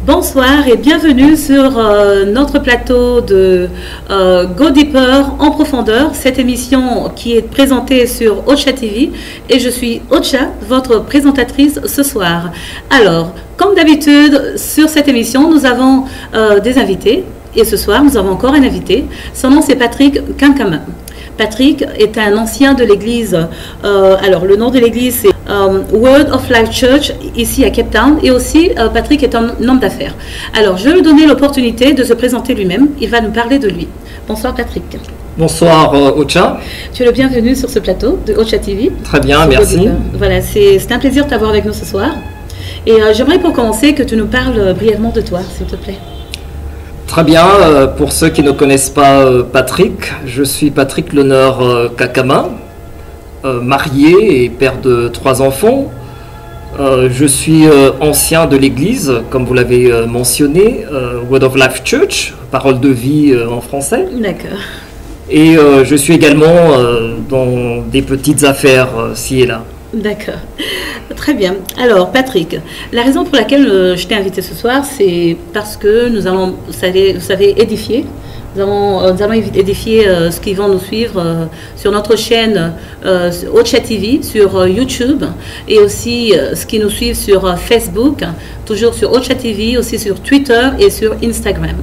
Bonsoir et bienvenue sur notre plateau de Go Deeper en profondeur, cette émission qui est présentée sur Ocha TV et je suis Ocha, votre présentatrice ce soir. Alors, comme d'habitude, sur cette émission, nous avons des invités et ce soir, nous avons encore un invité. Son nom, c'est Patrick Kankama. Patrick est un ancien de l'église, alors le nom de l'église c'est Word of Life Church ici à Cape Town et aussi Patrick est un homme d'affaires. Alors je vais lui donner l'opportunité de se présenter lui-même, il va nous parler de lui. Bonsoir Patrick. Bonsoir Ocha. Tu es le bienvenu sur ce plateau de Ocha TV. Très bien, merci. Voilà, c'est un plaisir de t'avoir avec nous ce soir. Et j'aimerais pour commencer que tu nous parles brièvement de toi, s'il te plaît. Très bien, pour ceux qui ne connaissent pas Patrick, je suis Patrick L'Honneur Kakama, marié et père de 3 enfants. Je suis ancien de l'église, comme vous l'avez mentionné, Word of Life Church, parole de vie en français. D'accord. Et je suis également dans des petites affaires ci et là. D'accord, très bien. Alors Patrick, la raison pour laquelle je t'ai invité ce soir, c'est parce que nous allons, vous savez, édifier. Nous allons édifier ceux qui vont nous suivre sur notre chaîne Ocha TV, sur YouTube, et aussi ceux qui nous suivent sur Facebook, toujours sur Ocha TV, aussi sur Twitter et sur Instagram.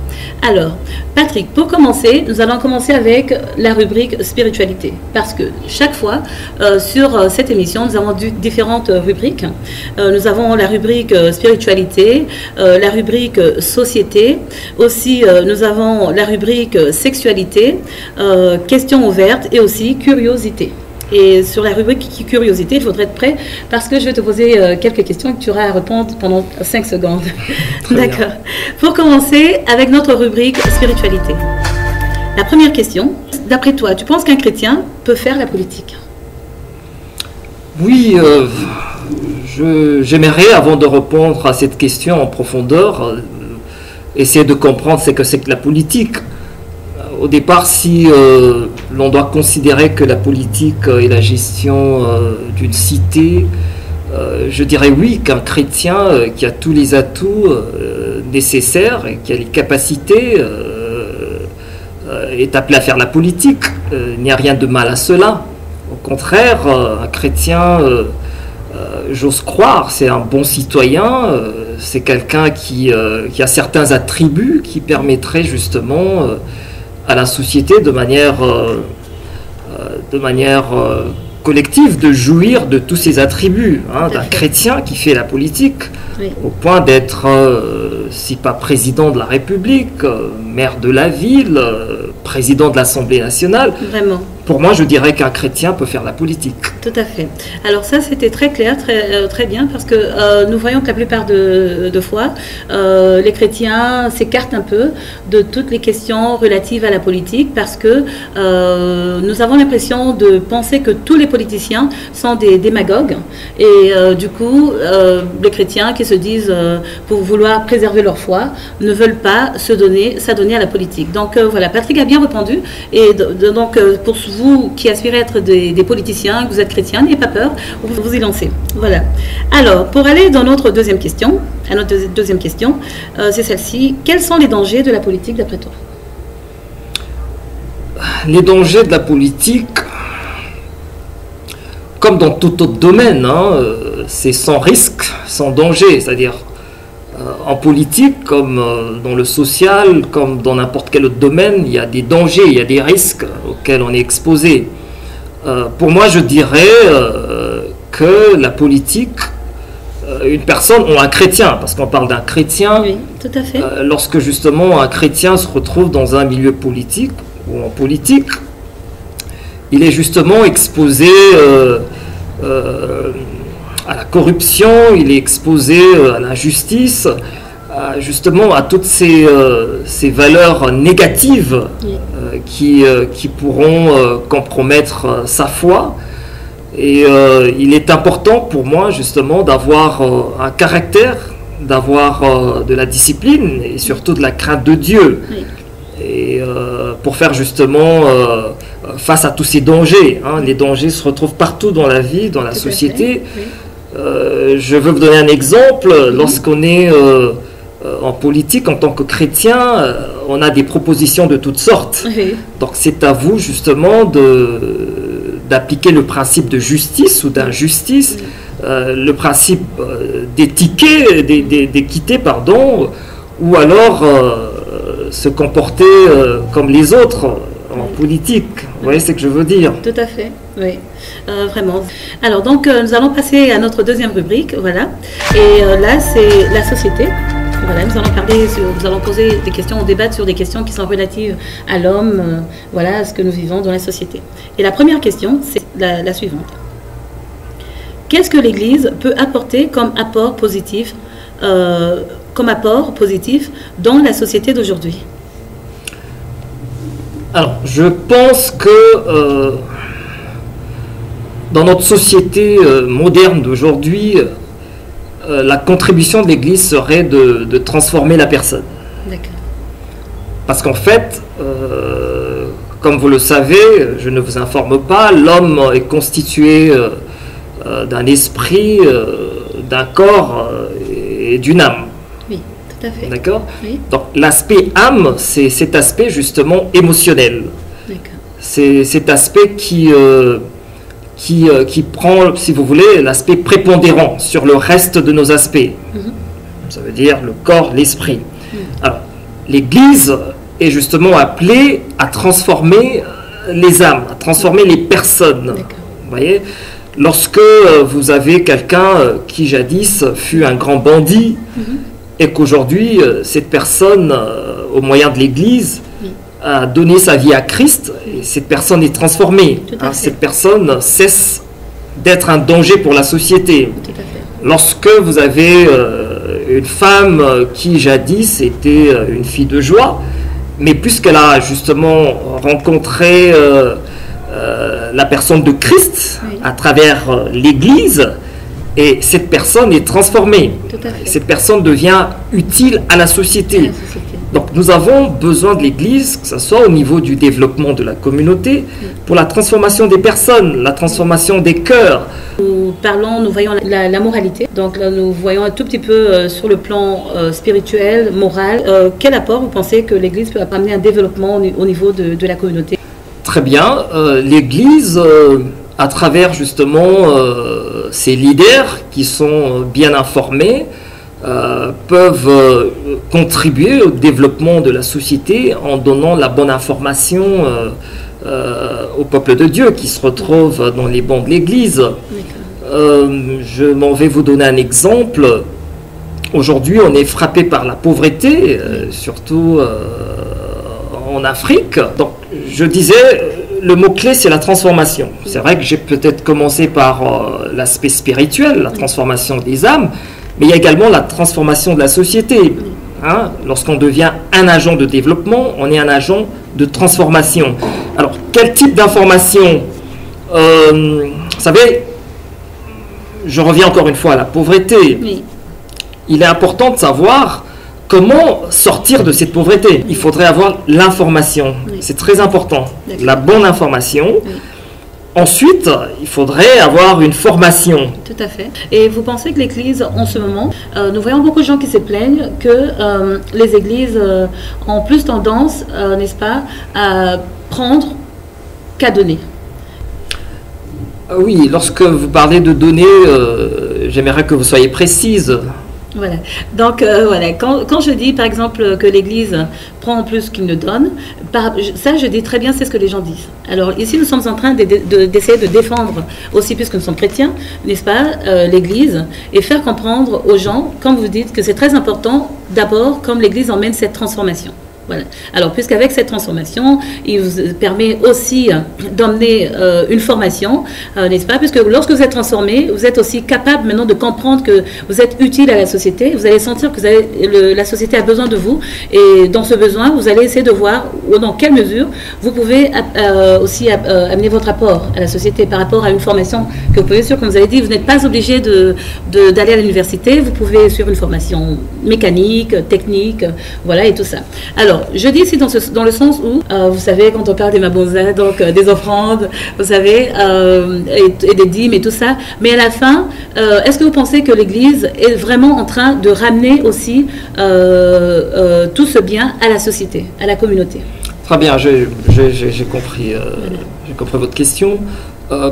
Alors, Patrick, pour commencer, nous allons commencer avec la rubrique spiritualité, parce que chaque fois, sur cette émission, nous avons différentes rubriques. Nous avons la rubrique spiritualité, la rubrique société, aussi nous avons la rubrique sexualité, questions ouvertes et aussi curiosité. Et sur la rubrique curiosité, il faudrait être prêt parce que je vais te poser quelques questions que tu auras à répondre pendant 5 secondes. D'accord. Pour commencer avec notre rubrique spiritualité. La première question, d'après toi, tu penses qu'un chrétien peut faire la politique? Oui, j'aimerais, avant de répondre à cette question en profondeur, essayer de comprendre ce que c'est que la politique. Au départ, si l'on doit considérer que la politique est la gestion d'une cité, je dirais oui, qu'un chrétien qui a tous les atouts nécessaires et qui a les capacités est appelé à faire la politique. Il n'y a rien de mal à cela. Au contraire, un chrétien, j'ose croire, c'est un bon citoyen, c'est quelqu'un qui a certains attributs qui permettraient justement à la société de manière collective de jouir de tous ces attributs d'un chrétien qui fait la politique, oui, au point d'être, si pas président de la République, maire de la ville, président de l'Assemblée nationale. Vraiment. Pour moi, je dirais qu'un chrétien peut faire la politique. Tout à fait. Alors ça, c'était très clair, très bien, parce que nous voyons que la plupart de fois, les chrétiens s'écartent un peu de toutes les questions relatives à la politique, parce que nous avons l'impression de penser que tous les politiciens sont des démagogues, et du coup, les chrétiens qui se disent, pour vouloir préserver leur foi, ne veulent pas s'adonner à la politique. Donc voilà, Patrick a bien répondu, et donc pour vous qui aspirez à être des politiciens, que vous êtes chrétiens, n'ayez pas peur, vous vous y lancez. Voilà. Alors, pour aller dans notre deuxième question, c'est celle-ci. Quels sont les dangers de la politique d'après toi? Les dangers de la politique, comme dans tout autre domaine, c'est sans risque, sans danger. C'est-à-dire, en politique, comme dans le social, comme dans n'importe quel autre domaine, il y a des dangers, il y a des risques auxquels on est exposé. Pour moi, je dirais que la politique, une personne ou un chrétien, parce qu'on parle d'un chrétien, oui, tout à fait. Lorsque justement un chrétien se retrouve dans un milieu politique ou en politique, il est justement exposé à la corruption, il est exposé à l'injustice, justement à toutes ces valeurs négatives, oui, qui pourront compromettre sa foi. Et il est important pour moi justement d'avoir un caractère, d'avoir de la discipline et surtout de la crainte de Dieu. Oui. Et pour faire justement face à tous ces dangers. Les dangers se retrouvent partout dans la vie, dans la société. Oui. Je veux vous donner un exemple. Lorsqu'on est en politique, en tant que chrétien, on a des propositions de toutes sortes. Oui. Donc c'est à vous justement d'appliquer le principe de justice ou d'injustice, le principe d'équité, pardon, ou alors se comporter comme les autres en politique. Vous voyez ce que je veux dire? Tout à fait, oui, vraiment. Alors donc nous allons passer à notre deuxième rubrique, voilà. Et là c'est la société. Voilà, nous allons poser des questions, on débattre sur des questions qui sont relatives à l'homme, voilà, à ce que nous vivons dans la société. Et la première question, c'est la suivante. Qu'est-ce que l'Église peut apporter comme apport positif dans la société d'aujourd'hui? Alors, je pense que dans notre société moderne d'aujourd'hui, la contribution de l'Église serait de transformer la personne. D'accord. Parce qu'en fait, comme vous le savez, je ne vous informe pas, l'homme est constitué d'un esprit, d'un corps et d'une âme. Oui, tout à fait. D'accord? Oui. Donc l'aspect âme, c'est cet aspect justement émotionnel. D'accord. C'est cet aspect qui prend, si vous voulez, l'aspect prépondérant sur le reste de nos aspects. Ça veut dire le corps, l'esprit. Alors, l'Église est justement appelée à transformer les âmes, à transformer les personnes. Vous voyez, lorsque vous avez quelqu'un qui jadis fut un grand bandit et qu'aujourd'hui, cette personne, au moyen de l'Église, a donné sa vie à Christ, et cette personne est transformée. Cette personne cesse d'être un danger pour la société. Tout à fait. Lorsque vous avez une femme qui jadis était une fille de joie, mais puisqu'elle a justement rencontré la personne de Christ à travers l'Église, et cette personne est transformée. Tout à fait. Cette personne devient utile à la société. Donc nous avons besoin de l'Église, que ce soit au niveau du développement de la communauté, pour la transformation des personnes, la transformation des cœurs. Nous voyons la moralité, donc là, nous voyons un tout petit peu sur le plan spirituel, moral. Quel apport vous pensez que l'Église peut amener un développement au niveau de la communauté? Très bien, l'Église, à travers justement ses leaders qui sont bien informés, peuvent contribuer au développement de la société en donnant la bonne information au peuple de Dieu qui se retrouve dans les bancs de l'Église. Je m'en vais vous donner un exemple. Aujourd'hui, on est frappé par la pauvreté, surtout en Afrique. Donc, je disais, le mot-clé, c'est la transformation. C'est vrai que j'ai peut-être commencé par l'aspect spirituel, la transformation des âmes, mais il y a également la transformation de la société. Lorsqu'on devient un agent de développement, on est un agent de transformation. Alors, quel type d'information? Vous savez, je reviens encore une fois à la pauvreté. Oui. Il est important de savoir comment sortir de cette pauvreté. Il faudrait avoir l'information. C'est très important. La bonne information. Ensuite, il faudrait avoir une formation. Tout à fait. Et vous pensez que l'Église, en ce moment, nous voyons beaucoup de gens qui se plaignent que les églises ont plus tendance, n'est-ce pas, à prendre qu'à donner. Oui, lorsque vous parlez de donner, j'aimerais que vous soyez précise. Voilà. Donc, voilà. Quand je dis, par exemple, que l'Église prend plus qu'il ne donne, ça, je dis très bien, c'est ce que les gens disent. Alors, ici, nous sommes en train d'essayer de défendre aussi, puisque nous sommes chrétiens, n'est-ce pas, l'Église, et faire comprendre aux gens, comme vous dites, que c'est très important, d'abord, comme l'Église emmène cette transformation. Voilà. Alors, puisqu'avec cette transformation, il vous permet aussi d'emmener une formation, n'est-ce pas? Puisque lorsque vous êtes transformé, vous êtes aussi capable maintenant de comprendre que vous êtes utile à la société. Vous allez sentir que la société a besoin de vous. Et dans ce besoin, vous allez essayer de voir dans quelle mesure vous pouvez aussi amener votre apport à la société par rapport à une formation que vous pouvez suivre. Comme vous avez dit, vous n'êtes pas obligé d'aller à l'université. Vous pouvez suivre une formation mécanique, technique, voilà, et tout ça. Alors, Alors, je dis ici dans le sens où, vous savez, quand on parle des mabonzas, donc des offrandes, vous savez, et des dîmes et tout ça, mais à la fin, est-ce que vous pensez que l'Église est vraiment en train de ramener aussi tout ce bien à la société, à la communauté? Très bien, j'ai compris, j'ai compris votre question.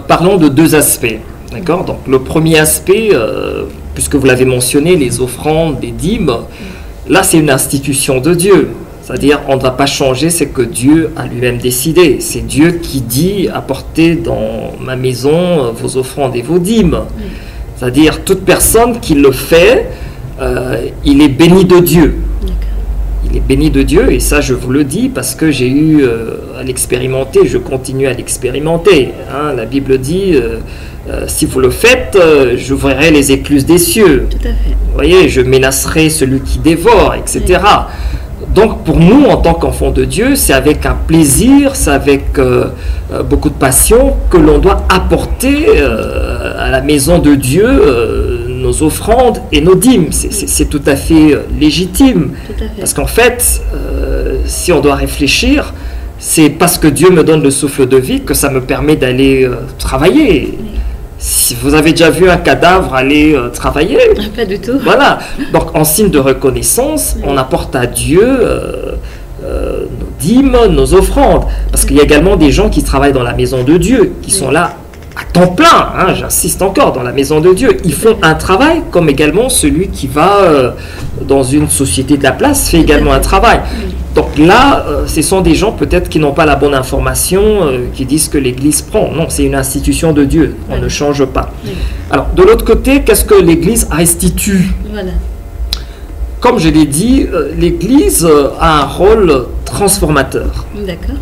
Parlons de deux aspects. D'accord. Donc le premier aspect, puisque vous l'avez mentionné, les offrandes, les dîmes, là c'est une institution de Dieu. C'est-à-dire on ne va pas changer ce que Dieu a lui-même décidé. C'est Dieu qui dit apportez dans ma maison vos offrandes et vos dîmes. C'est-à-dire toute personne qui le fait, il est béni de Dieu. Il est béni de Dieu, et ça je vous le dis parce que j'ai eu à l'expérimenter, je continue à l'expérimenter. Hein. La Bible dit, si vous le faites, j'ouvrirai les écluses des cieux. Tout à fait. Vous voyez, je menacerai celui qui dévore, etc. Donc pour nous, en tant qu'enfants de Dieu, c'est avec un plaisir, c'est avec beaucoup de passion que l'on doit apporter à la maison de Dieu nos offrandes et nos dîmes. C'est tout à fait légitime. Tout à fait. Parce qu'en fait, si on doit réfléchir, c'est parce que Dieu me donne le souffle de vie que ça me permet d'aller travailler. Si vous avez déjà vu un cadavre aller travailler, pas du tout. Voilà. Donc en signe de reconnaissance, on apporte à Dieu nos dîmes, nos offrandes. Parce qu'il y a également des gens qui travaillent dans la maison de Dieu, qui sont là à temps plein, hein, j'insiste encore, dans la maison de Dieu. Ils font un travail, comme également celui qui va dans une société de la place fait également un travail. Donc là, ce sont des gens peut-être qui n'ont pas la bonne information, qui disent que l'Église prend. Non, c'est une institution de Dieu, on ne change pas. Alors, de l'autre côté, qu'est-ce que l'Église restitue? Voilà. Comme je l'ai dit, l'Église a un rôle transformateur. D'accord.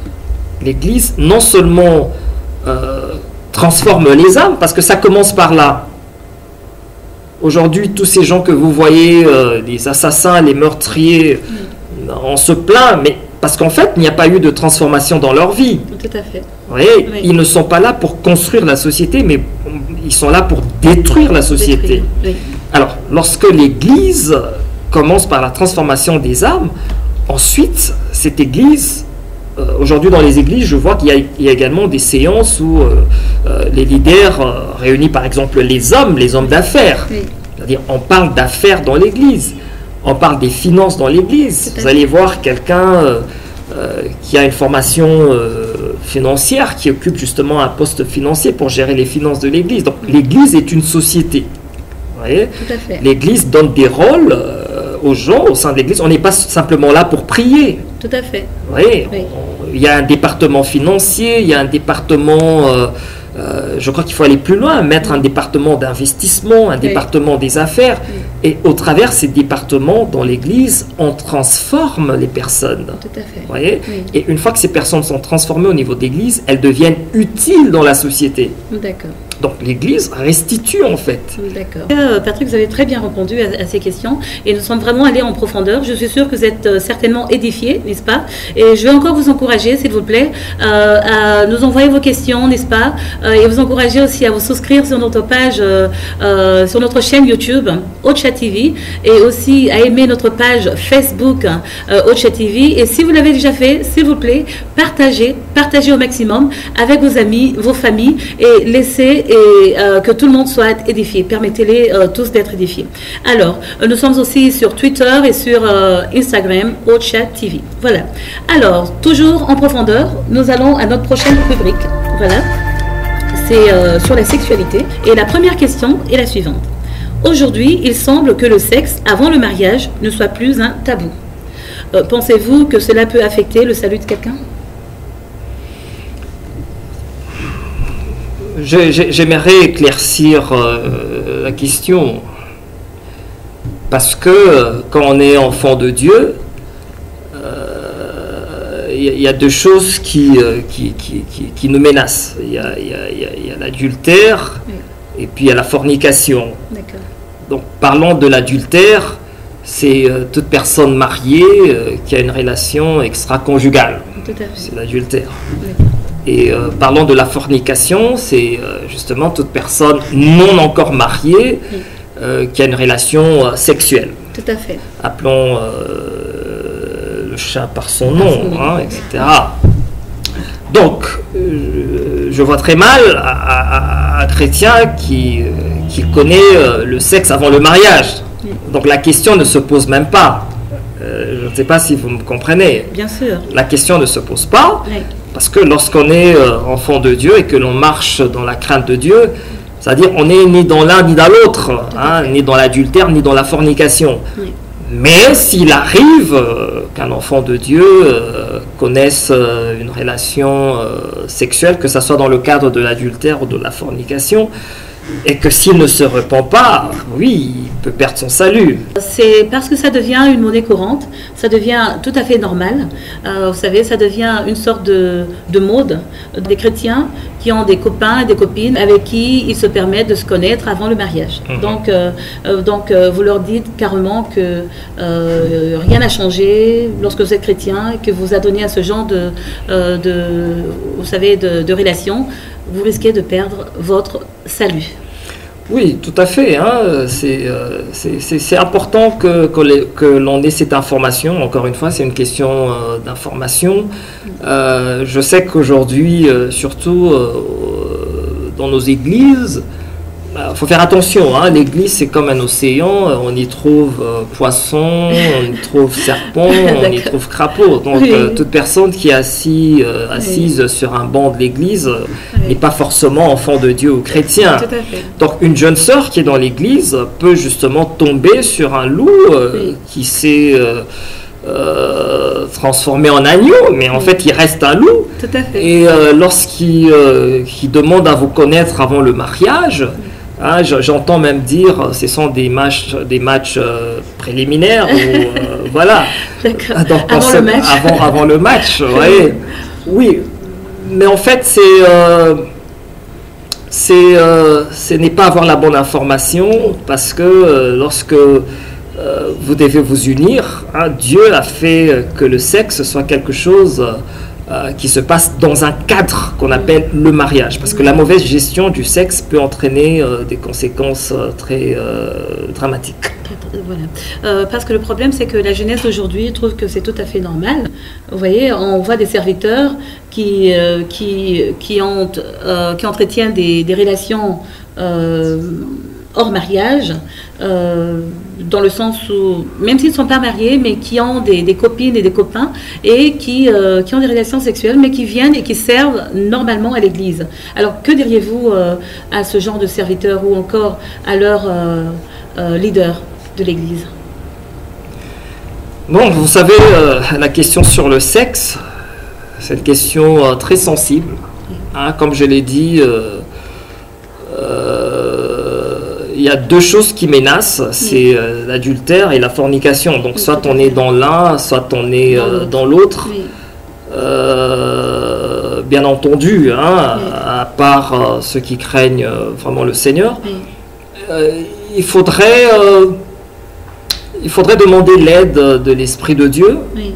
L'Église, non seulement transforme les âmes, parce que ça commence par là. Aujourd'hui, tous ces gens que vous voyez, les assassins, les meurtriers, on se plaint, mais parce qu'en fait, il n'y a pas eu de transformation dans leur vie. Tout à fait. Vous voyez, ils ne sont pas là pour construire la société, mais ils sont là pour détruire la société. Oui. Alors, lorsque l'Église commence par la transformation des âmes, ensuite, cette Église... Aujourd'hui, dans les églises, je vois qu'il y a également des séances où les leaders réunissent par exemple les hommes d'affaires. Oui. C'est-à-dire, on parle d'affaires dans l'église, on parle des finances dans l'église. Vous allez voir quelqu'un qui a une formation financière, qui occupe justement un poste financier pour gérer les finances de l'église. Donc, l'église est une société. Vous voyez ? Tout à fait. L'église donne des rôles aux gens au sein de l'église. On n'est pas simplement là pour prier. Tout à fait. Oui, il y a un département financier, il y a un département, je crois qu'il faut aller plus loin, mettre un département d'investissement, un département des affaires. Et au travers de ces départements, dans l'Église, on transforme les personnes. Tout à fait. Vous voyez ? Et une fois que ces personnes sont transformées au niveau de l'Église, elles deviennent utiles dans la société. D'accord. Donc l'Église restitue en fait. D'accord. Patrick, vous avez très bien répondu à ces questions et nous sommes vraiment allés en profondeur. Je suis sûre que vous êtes certainement édifiés, n'est-ce pas? Et je vais encore vous encourager, s'il vous plaît, à nous envoyer vos questions, n'est-ce pas? Et vous encourager aussi à vous souscrire sur notre page, sur notre chaîne YouTube, Ocha TV, et aussi à aimer notre page Facebook, Ocha TV. Et si vous l'avez déjà fait, s'il vous plaît, partagez au maximum avec vos amis, vos familles, et laissez que tout le monde soit édifié. Permettez-les tous d'être édifiés. Alors, nous sommes aussi sur Twitter et sur Instagram, Ocha TV. Voilà. Alors, toujours en profondeur, nous allons à notre prochaine rubrique. Voilà. C'est sur la sexualité. Et la première question est la suivante. Aujourd'hui, il semble que le sexe avant le mariage ne soit plus un tabou. Pensez-vous que cela peut affecter le salut de quelqu'un? J'aimerais éclaircir la question, parce que quand on est enfant de Dieu, il y a deux choses qui nous menacent. Il y a l'adultère et puis il y a la fornication. Donc parlons de l'adultère, c'est toute personne mariée qui a une relation extra-conjugale. C'est l'adultère. Et parlons de la fornication, c'est justement toute personne non encore mariée qui a une relation sexuelle. Tout à fait. Appelons le chat par son nom, hein, etc. Donc, je vois très mal un chrétien qui connaît le sexe avant le mariage. Donc la question ne se pose même pas. Je ne sais pas si vous me comprenez. Bien sûr. La question ne se pose pas, Oui. parce que lorsqu'on est enfant de Dieu et que l'on marche dans la crainte de Dieu, c'est-à-dire on n'est ni dans l'un ni dans l'autre, hein, ni dans l'adultère ni dans la fornication. Oui. Mais s'il arrive qu'un enfant de Dieu connaisse une relation sexuelle, que ce soit dans le cadre de l'adultère ou de la fornication, et que s'il ne se repent pas, oui, il peut perdre son salut. C'est parce que ça devient une monnaie courante, ça devient tout à fait normal. Vous savez, ça devient une sorte de mode des chrétiens qui ont des copains et des copines avec qui ils se permettent de se connaître avant le mariage. Donc, vous leur dites carrément que rien n'a changé lorsque vous êtes chrétien, que vous adonnez à ce genre vous savez, de relation. Vous risquez de perdre votre salut. Oui, tout à fait. Hein. C'est important que l'on ait cette information. Encore une fois, c'est une question d'information. Je sais qu'aujourd'hui, surtout dans nos églises, il faut faire attention, hein. L'église, c'est comme un océan, on y trouve poissons, on y trouve serpents, on y trouve crapauds. Donc, oui. Toute personne qui est assise sur un banc de l'église n'est pas forcément enfant de Dieu ou chrétien. Tout à fait. Donc, une jeune sœur qui est dans l'église peut justement tomber sur un loup qui s'est transformé en agneau, mais en fait, il reste un loup. Tout à fait. Et lorsqu'il demande à vous connaître avant le mariage, hein, j'entends même dire ce sont des matchs préliminaires. Voilà. D'accord. Donc, Avant le match. Avant le match, ouais. Oui. Mais en fait, ce n'est pas avoir la bonne information, parce que lorsque vous devez vous unir, hein, Dieu a fait que le sexe soit quelque chose qui se passe dans un cadre qu'on appelle le mariage, parce que la mauvaise gestion du sexe peut entraîner des conséquences très dramatiques. Voilà. Parce que le problème, c'est que la jeunesse d'aujourd'hui trouve que c'est tout à fait normal. Vous voyez, on voit des serviteurs qui entretiennent des relations hors mariage, dans le sens où, même s'ils ne sont pas mariés, mais qui ont des copines et des copains, et qui ont des relations sexuelles, mais qui viennent et qui servent normalement à l'église. Alors, que diriez-vous à ce genre de serviteurs, ou encore à leur leader de l'église? Bon, vous savez, la question sur le sexe, c'est une question très sensible. Hein, comme je l'ai dit, il y a deux choses qui menacent, c'est l'adultère et la fornication. Donc, soit on est dans l'un, soit on est dans l'autre. Oui. Bien entendu, hein, à part ceux qui craignent vraiment le Seigneur, il faudrait demander l'aide de l'Esprit de Dieu. Oui.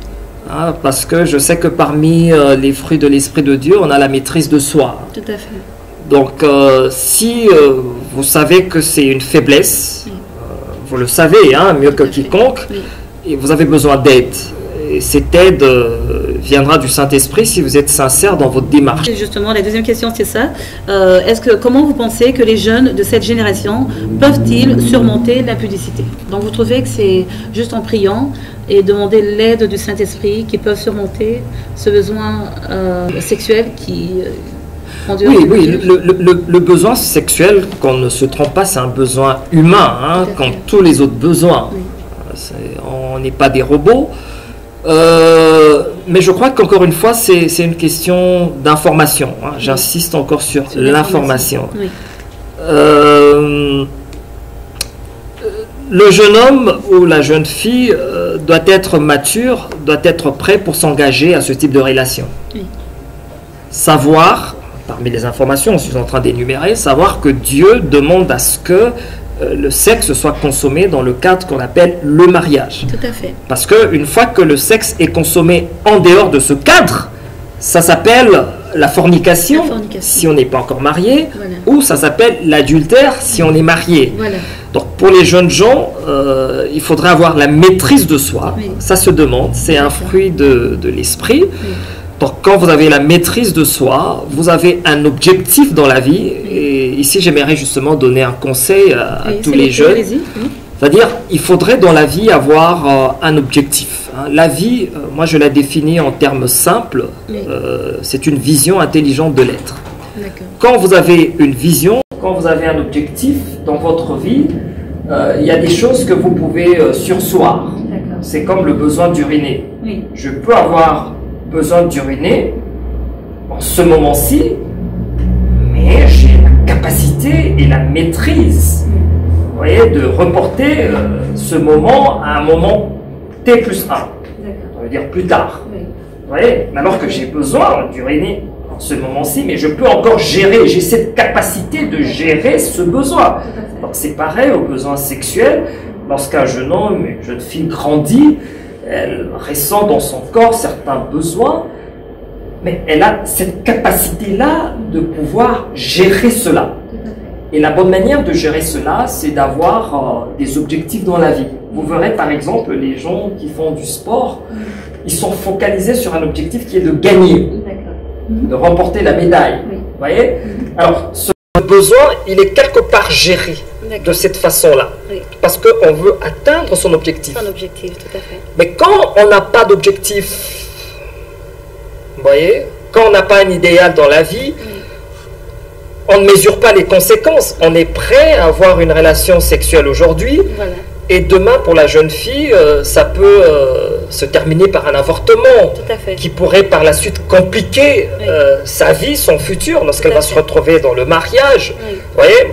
Hein, parce que je sais que parmi les fruits de l'Esprit de Dieu, on a la maîtrise de soi. Tout à fait. Donc, si vous savez que c'est une faiblesse, vous le savez, hein, mieux que quiconque, et vous avez besoin d'aide. Et cette aide viendra du Saint-Esprit si vous êtes sincère dans votre démarche. Et justement, la deuxième question, c'est ça. Comment vous pensez que les jeunes de cette génération peuvent-ils surmonter l'impudicité? Donc, vous trouvez que c'est juste en priant et demander l'aide du Saint-Esprit qu'ils peuvent surmonter ce besoin sexuel qui... Oui, le besoin sexuel, qu'on ne se trompe pas, c'est un besoin humain, hein, comme tous les autres besoins. On n'est pas des robots. Mais je crois qu'encore une fois, c'est une question d'information. Hein. J'insiste encore sur l'information. Oui. Le jeune homme ou la jeune fille doit être mature, doit être prêt pour s'engager à ce type de relation. Oui. Savoir, parmi les informations, je suis en train d'énumérer, savoir que Dieu demande à ce que le sexe soit consommé dans le cadre qu'on appelle le mariage. Tout à fait. Parce qu'une fois que le sexe est consommé en dehors de ce cadre, ça s'appelle la fornication, si on n'est pas encore marié, ou ça s'appelle l'adultère si on est marié. Donc pour les jeunes gens, il faudrait avoir la maîtrise de soi. Ça se demande, c'est un fruit de l'esprit. Donc quand vous avez la maîtrise de soi, vous avez un objectif dans la vie. Et ici, j'aimerais justement donner un conseil à tous les jeunes. C'est-à-dire, il faudrait dans la vie avoir un objectif. La vie, moi je la définis en termes simples, c'est une vision intelligente de l'être. Quand vous avez une vision, quand vous avez un objectif dans votre vie, il y a des choses que vous pouvez surseoir. C'est comme le besoin d'uriner. Je peux avoir besoin d'uriner en ce moment-ci, mais j'ai la capacité et la maîtrise, vous voyez, de reporter ce moment à un moment T+1, ça veut dire plus tard. Vous voyez, alors que j'ai besoin d'uriner en ce moment-ci, mais je peux encore gérer, j'ai cette capacité de gérer ce besoin. Donc c'est pareil au besoin sexuel. Lorsqu'un jeune homme, une jeune fille grandit, elle ressent dans son corps certains besoins, mais elle a cette capacité-là de pouvoir gérer cela. Et la bonne manière de gérer cela, c'est d'avoir des objectifs dans la vie. Vous verrez par exemple les gens qui font du sport, ils sont focalisés sur un objectif qui est de gagner, de remporter la médaille. Vous voyez? Alors, ce besoin, il est quelque part géré de cette façon-là, parce qu'on veut atteindre son objectif. Son objectif, tout à fait. Mais quand on n'a pas d'objectif, vous voyez, quand on n'a pas un idéal dans la vie, on ne mesure pas les conséquences. On est prêt à avoir une relation sexuelle aujourd'hui, et demain, pour la jeune fille, ça peut se terminer par un avortement qui pourrait par la suite compliquer sa vie, son futur, lorsqu'elle va se retrouver dans le mariage. Vous voyez,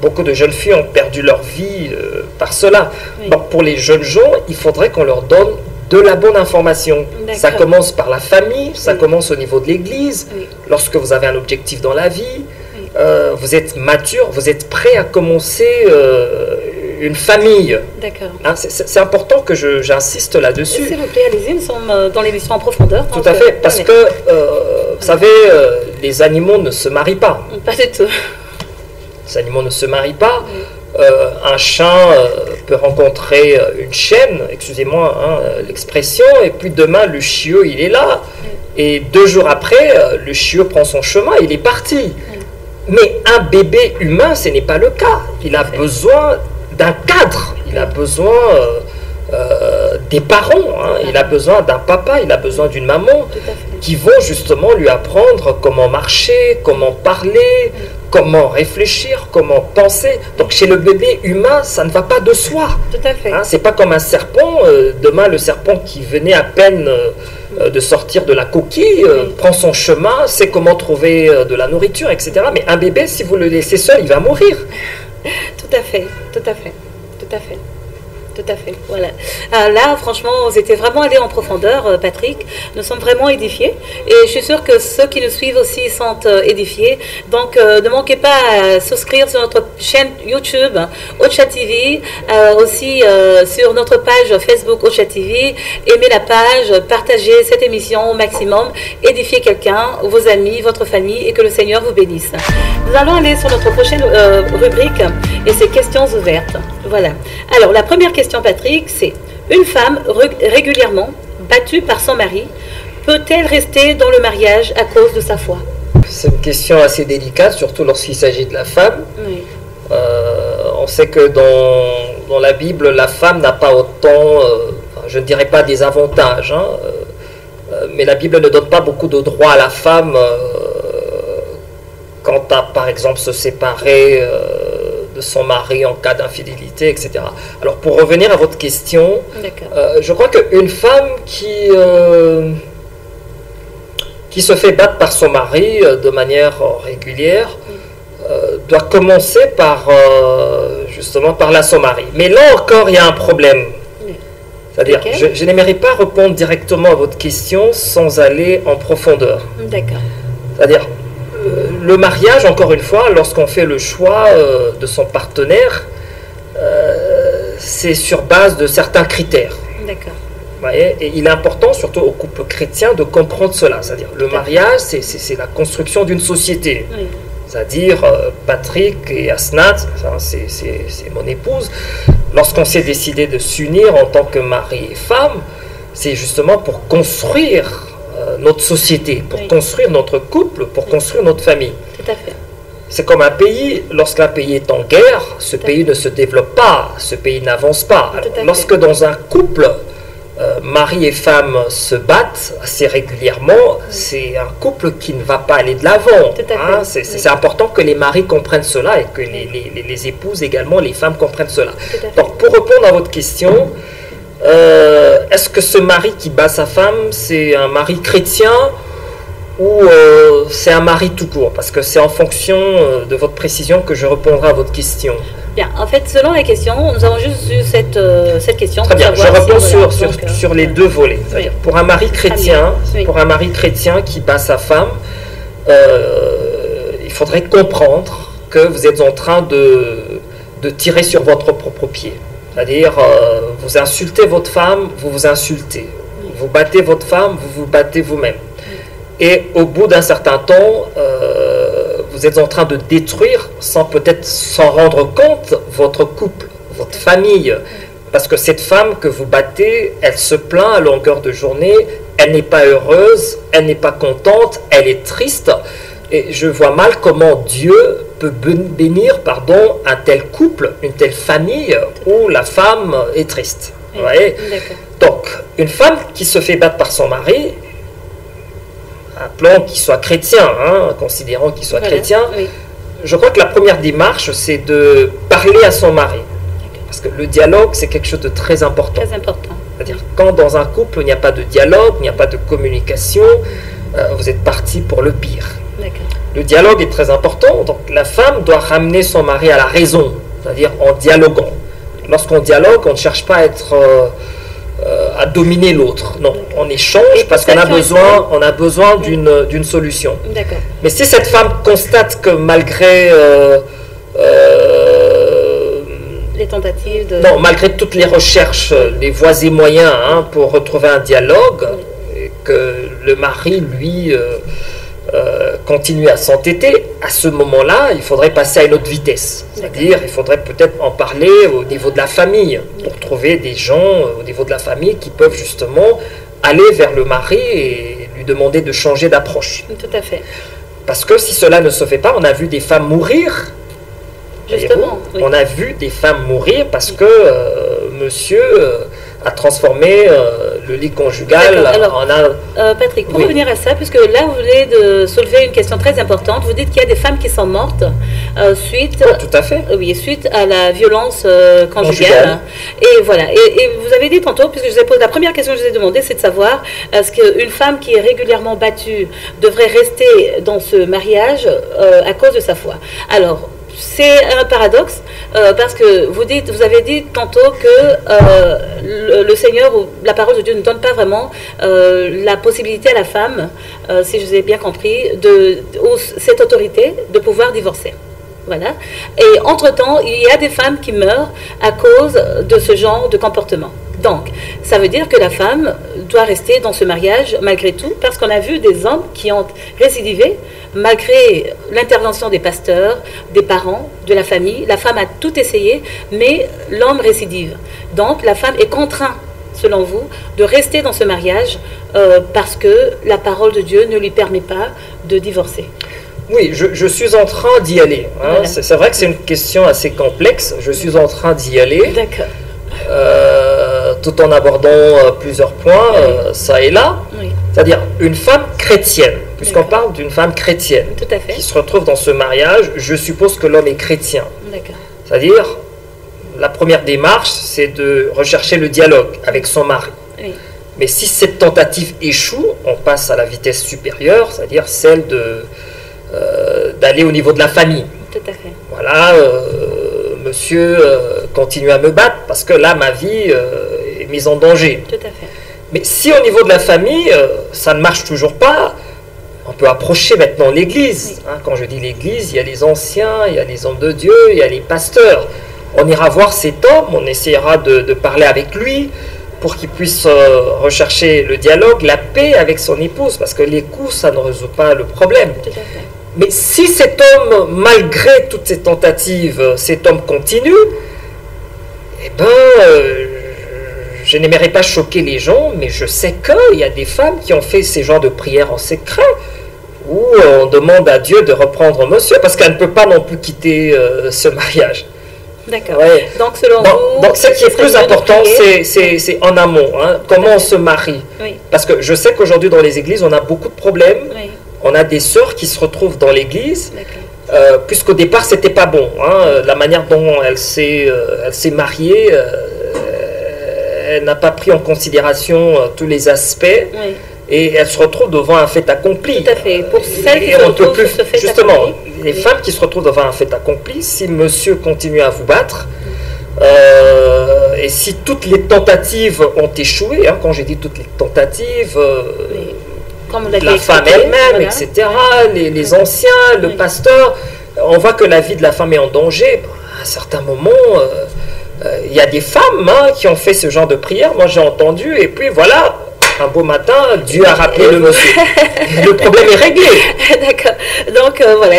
beaucoup de jeunes filles ont perdu leur vie par cela. Donc pour les jeunes gens, il faudrait qu'on leur donne de la bonne information. Ça commence par la famille, ça commence au niveau de l'église. Lorsque vous avez un objectif dans la vie, vous êtes mature, vous êtes prêt à commencer une famille. Hein, c'est important que j'insiste là-dessus. S'il vous plaît, allez-y, nous sommes dans l'émission en profondeur. Tout à fait, parce que, vous savez, les animaux ne se marient pas. Pas du tout. Les animaux ne se marient pas. Un chien peut rencontrer une chienne, excusez-moi l'expression, et puis demain, le chiot, il est là. Et 2 jours après, le chiot prend son chemin, il est parti. Mais un bébé humain, ce n'est pas le cas. Il a besoin d'un cadre, il a besoin des parents, il a besoin d'un papa, il a besoin d'une maman qui vont justement lui apprendre comment marcher, comment parler, comment réfléchir, comment penser. Donc chez le bébé humain, ça ne va pas de soi. C'est pas comme un serpent. Demain, le serpent qui venait à peine de sortir de la coquille prend son chemin, sait comment trouver de la nourriture, etc. Mais un bébé, si vous le laissez seul, il va mourir. Tout à fait, tout à fait, tout à fait. Tout à fait, voilà. Là, franchement, vous étiez vraiment allé en profondeur, Patrick. Nous sommes vraiment édifiés. Et je suis sûre que ceux qui nous suivent aussi sont édifiés. Donc, ne manquez pas à souscrire sur notre chaîne YouTube, Ocha TV, aussi sur notre page Facebook Ocha TV. Aimez la page, partagez cette émission au maximum, édifiez quelqu'un, vos amis, votre famille, et que le Seigneur vous bénisse. Nous allons aller sur notre prochaine rubrique, et c'est questions ouvertes. Voilà. Alors, la première question, Patrick, c'est: une femme régulièrement battue par son mari, peut-elle rester dans le mariage à cause de sa foi? C'est une question assez délicate, surtout lorsqu'il s'agit de la femme. On sait que dans la Bible, la femme n'a pas autant, je ne dirais pas des avantages, mais la Bible ne donne pas beaucoup de droits à la femme quant à, par exemple, se séparer de son mari en cas d'infidélité, etc. Alors, pour revenir à votre question, je crois qu'une femme qui se fait battre par son mari de manière régulière doit commencer par, justement, parler à son mari. Mais là encore, il y a un problème. C'est-à-dire, je n'aimerais pas répondre directement à votre question sans aller en profondeur. C'est-à-dire, le mariage, encore une fois, lorsqu'on fait le choix de son partenaire, c'est sur base de certains critères. Vous voyez, et il est important, surtout aux couples chrétiens, de comprendre cela. C'est-à-dire, le mariage, c'est la construction d'une société. Oui. C'est-à-dire, Patrick et Asnat, c'est mon épouse, lorsqu'on s'est décidé de s'unir en tant que mari et femme, c'est justement pour construire notre société, pour construire notre couple, pour construire notre famille. Tout à fait. C'est comme un pays, lorsqu'un pays est en guerre, ce pays ne se développe pas, ce pays n'avance pas. Alors, lorsque dans un couple, mari et femme se battent assez régulièrement, c'est un couple qui ne va pas aller de l'avant. Hein? C'est important que les maris comprennent cela et que les épouses également, les femmes comprennent cela. Donc pour répondre à votre question, est-ce que ce mari qui bat sa femme, c'est un mari chrétien ou c'est un mari tout court? Parce que c'est en fonction de votre précision que je répondrai à votre question. Bien, en fait, selon la question, nous avons juste eu cette question. Très bien, je réponds sur les deux volets. Oui. Pour un mari chrétien, qui bat sa femme, il faudrait comprendre que vous êtes en train de tirer sur votre propre pied. C'est-à-dire, vous insultez votre femme, vous vous insultez. Vous battez votre femme, vous vous battez vous-même. Et au bout d'un certain temps, vous êtes en train de détruire, sans peut-être s'en rendre compte, votre couple, votre famille. Parce que cette femme que vous battez, elle se plaint à longueur de journée, elle n'est pas heureuse, elle n'est pas contente, elle est triste. Et je vois mal comment Dieu peut bénir un tel couple, une telle famille où la femme est triste. Vous voyez ? Donc, une femme qui se fait battre par son mari, appelons qu'il soit chrétien, considérons qu'il soit chrétien, je crois que la première démarche, c'est de parler à son mari. Parce que le dialogue, c'est quelque chose de très important. Très important. C'est-à-dire, quand dans un couple, il n'y a pas de dialogue, il n'y a pas de communication, vous êtes parti pour le pire. Le dialogue est très important, donc la femme doit ramener son mari à la raison, c'est-à-dire en dialoguant. Lorsqu'on dialogue, on ne cherche pas à être... à dominer l'autre. Non, on échange parce qu'on a besoin d'une solution. Mais si cette femme constate que malgré les tentatives de... Non, malgré toutes les recherches, les voies et moyens pour retrouver un dialogue, et que le mari, lui, continue à s'entêter, à ce moment-là, il faudrait passer à une autre vitesse. C'est-à-dire, il faudrait peut-être en parler au niveau de la famille, pour trouver des gens au niveau de la famille qui peuvent justement aller vers le mari et lui demander de changer d'approche. Tout à fait. Parce que si cela ne se fait pas, on a vu des femmes mourir. Justement. On a vu des femmes mourir parce que monsieur a transformé le lit conjugal en un... Patrick, pour revenir à ça, puisque là vous venez de soulever une question très importante, vous dites qu'il y a des femmes qui sont mortes suite... tout à fait. Oui, suite à la violence conjugale. Et voilà, et vous avez dit tantôt, puisque je vous ai posé la première question que je vous ai demandé, c'est de savoir, est-ce qu'une femme qui est régulièrement battue devrait rester dans ce mariage à cause de sa foi? Alors, c'est un paradoxe parce que vous avez dit tantôt que le Seigneur ou la parole de Dieu ne donne pas vraiment la possibilité à la femme, si je vous ai bien compris, cette autorité de pouvoir divorcer. Voilà. Et entre-temps, il y a des femmes qui meurent à cause de ce genre de comportement. Donc, ça veut dire que la femme doit rester dans ce mariage malgré tout, parce qu'on a vu des hommes qui ont récidivé malgré l'intervention des pasteurs, des parents, de la famille. La femme a tout essayé, mais l'homme récidive. Donc, la femme est contrainte, selon vous, de rester dans ce mariage parce que la parole de Dieu ne lui permet pas de divorcer. Oui, je suis en train d'y aller. Voilà. C'est vrai que c'est une question assez complexe. Je suis en train d'y aller. D'accord. Tout en abordant plusieurs points, ça et là. Oui. C'est-à-dire une femme chrétienne, puisqu'on parle d'une femme chrétienne qui se retrouve dans ce mariage, je suppose que l'homme est chrétien. C'est-à-dire, la première démarche, c'est de rechercher le dialogue avec son mari. Oui. Mais si cette tentative échoue, on passe à la vitesse supérieure, c'est-à-dire celle d'aller au niveau de la famille. Tout à fait. Voilà, monsieur continue à me battre parce que là, ma vie est mise en danger. Tout à fait. Mais si au niveau de la famille, ça ne marche toujours pas, on peut approcher maintenant l'Église. Oui. Quand je dis l'Église, il y a les anciens, il y a les hommes de Dieu, il y a les pasteurs. On ira voir cet homme, on essaiera de parler avec lui, pour qu'il puisse rechercher le dialogue, la paix avec son épouse, parce que les coups, ça ne résout pas le problème. Tout à fait. Mais si cet homme, malgré toutes ces tentatives, cet homme continue, eh ben, je n'aimerais pas choquer les gens, mais je sais qu'il y a des femmes qui ont fait ces genres de prières en secret, où on demande à Dieu de reprendre monsieur, parce qu'elle ne peut pas non plus quitter ce mariage. D'accord. Ouais. Donc, selon vous... Donc, ce qui est plus important, c'est en amont. Hein, comment on se marie. Oui. Parce que je sais qu'aujourd'hui, dans les églises, on a beaucoup de problèmes. Oui. On a des sœurs qui se retrouvent dans l'église, D'accord. puisqu'au départ, c'était pas bon. Hein, la manière dont elle s'est mariée, elle n'a pas pris en considération tous les aspects. Oui. Et elle se retrouve devant un fait accompli. Tout à fait. Pour celles qui Et se on ne peut retrouvent plus, sur ce fait justement, accompli. les femmes qui se retrouvent devant un fait accompli, si monsieur continue à vous battre, et si toutes les tentatives ont échoué, hein, quand j'ai dit toutes les tentatives, Oui. Comme vous l'avez la femme expliqué, elle-même, voilà. etc., les anciens, le Oui. pasteur, on voit que la vie de la femme est en danger. À un certain moment, il y a des femmes hein, qui ont fait ce genre de prière, moi j'ai entendu, et puis voilà, un beau matin, Dieu a rappelé le monsieur. Le problème est réglé. D'accord. Donc voilà,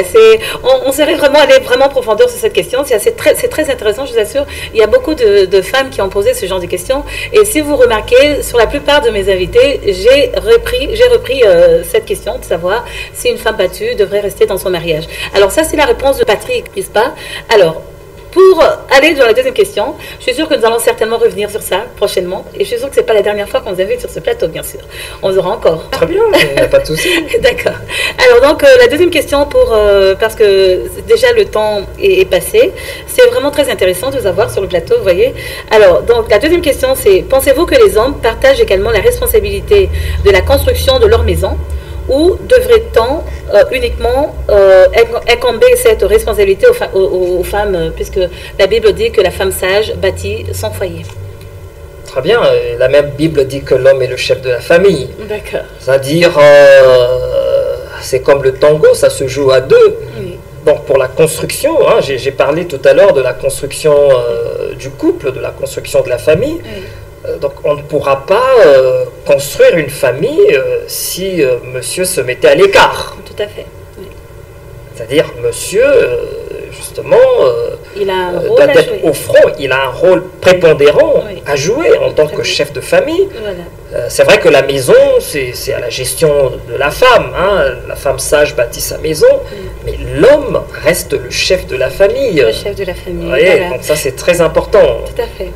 on serait vraiment aller vraiment en profondeur sur cette question. C'est très intéressant, je vous assure. Il y a beaucoup de femmes qui ont posé ce genre de questions. Et si vous remarquez, sur la plupart de mes invités, j'ai repris cette question de savoir si une femme battue devrait rester dans son mariage. Alors ça, c'est la réponse de Patrick, n'est-ce pas? Alors, pour aller dans la deuxième question, je suis sûre que nous allons certainement revenir sur ça prochainement. Et je suis sûre que ce n'est pas la dernière fois qu'on vous invite sur ce plateau, bien sûr. On aura encore. Très bien, il n'y a pas de souci. D'accord. Alors donc, la deuxième question, parce que déjà le temps est passé, c'est vraiment très intéressant de vous avoir sur le plateau, vous voyez. Alors, donc, la deuxième question, c'est, pensez-vous que les hommes partagent également la responsabilité de la construction de leur maison? Ou devrait-on uniquement incomber cette responsabilité aux femmes, puisque la Bible dit que la femme sage bâtit son foyer? Très bien, la même Bible dit que l'homme est le chef de la famille. D'accord. C'est-à-dire, c'est comme le tango, ça se joue à deux. Oui. Donc pour la construction, hein, j'ai parlé tout à l'heure de la construction du couple, de la construction de la famille. Oui. Donc on ne pourra pas construire une famille si monsieur se mettait à l'écart. Tout à fait. Oui. C'est-à-dire monsieur, justement, Il a un rôle doit à être jouer. au front, il a un rôle prépondérant Oui. à jouer en tant Très que bien. chef de famille. Voilà. C'est vrai que la maison, c'est à la gestion de la femme. Hein. La femme sage bâtit sa maison, mais l'homme reste le chef de la famille. Le chef de la famille. Vous voyez, Voilà. donc ça c'est très important. Tout à fait.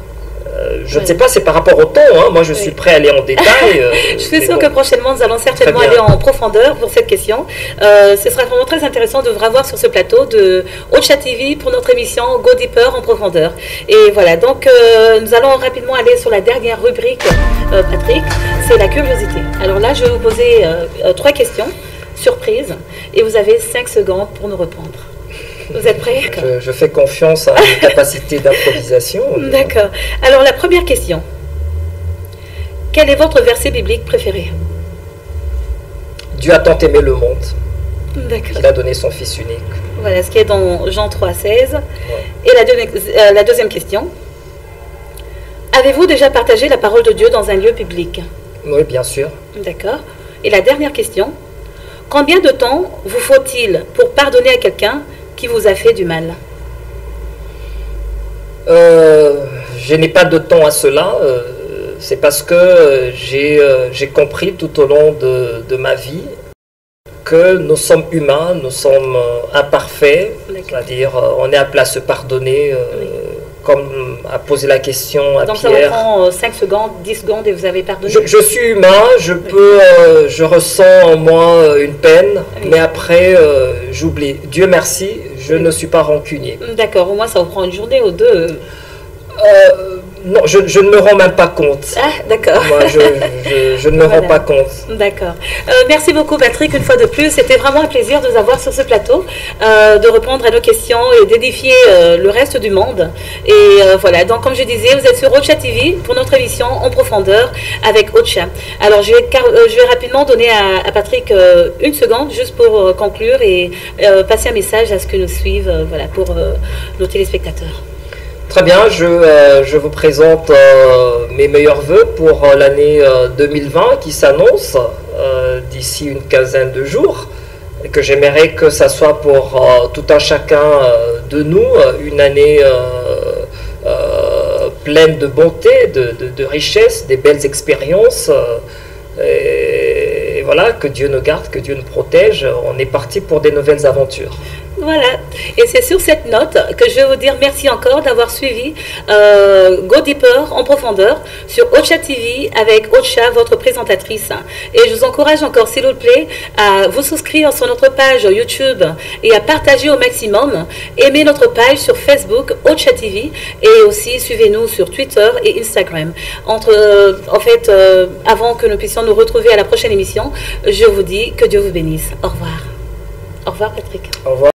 Je ne sais pas, c'est par rapport au temps. Hein. Moi, je suis prêt à aller en détail. Je suis mais sûre bon. que prochainement, nous allons certainement Très aller bien. en profondeur pour cette question. Ce sera vraiment très intéressant de vous revoir sur ce plateau de Ocha TV pour notre émission Go Deeper en profondeur. Et voilà, donc nous allons rapidement aller sur la dernière rubrique, Patrick, c'est la curiosité. Alors là, je vais vous poser 3 questions, surprises, et vous avez 5 secondes pour nous répondre. Vous êtes prêts? Je fais confiance à mes capacités d'improvisation. D'accord. Alors la première question. Quel est votre verset biblique préféré? Dieu a tant aimé le monde D'accord. qu'il a donné son Fils unique. Voilà, ce qui est dans Jean 3,16. Ouais. Et la deuxième question. Avez-vous déjà partagé la parole de Dieu dans un lieu public? Oui, bien sûr. D'accord. Et la dernière question. Combien de temps vous faut-il pour pardonner à quelqu'un qui vous a fait du mal? Je n'ai pas de temps à cela. C'est parce que j'ai compris tout au long de ma vie que nous sommes humains, nous sommes imparfaits, D'accord. c'est-à-dire on est appelé à se pardonner, comme a posé la question à Donc ça vous Pierre. prend 5 secondes, 10 secondes et vous avez pardonné? Je suis humain, je ressens en moi une peine, Oui. mais après j'oublie. Dieu merci, je ne suis pas rancunier. D'accord, au moins ça vous prend une journée ou deux. Non, je ne me rends même pas compte. Ah, d'accord. Moi, je ne me Voilà. rends pas compte. D'accord. Merci beaucoup Patrick, une fois de plus. C'était vraiment un plaisir de vous avoir sur ce plateau, de répondre à nos questions et d'édifier le reste du monde. Et voilà, donc comme je disais, vous êtes sur Ocha TV pour notre émission En profondeur avec Ocha. Alors je vais rapidement donner à Patrick une seconde juste pour conclure et passer un message à ce que nous suivent voilà, pour nos téléspectateurs. Très bien, je vous présente mes meilleurs vœux pour l'année 2020 qui s'annonce d'ici une quinzaine de jours, et que j'aimerais que ça soit pour tout un chacun de nous une année pleine de bonté, de richesse, des belles expériences. Et voilà, que Dieu nous garde, que Dieu nous protège. On est parti pour des nouvelles aventures. Voilà, et c'est sur cette note que je vais vous dire merci encore d'avoir suivi Go Deeper en profondeur sur Ocha TV avec Ocha, votre présentatrice. Et je vous encourage encore, s'il vous plaît, à vous souscrire sur notre page YouTube et à partager au maximum. Aimez notre page sur Facebook, Ocha TV, et aussi suivez-nous sur Twitter et Instagram. Avant que nous puissions nous retrouver à la prochaine émission, je vous dis que Dieu vous bénisse. Au revoir. Au revoir, Patrick. Au revoir.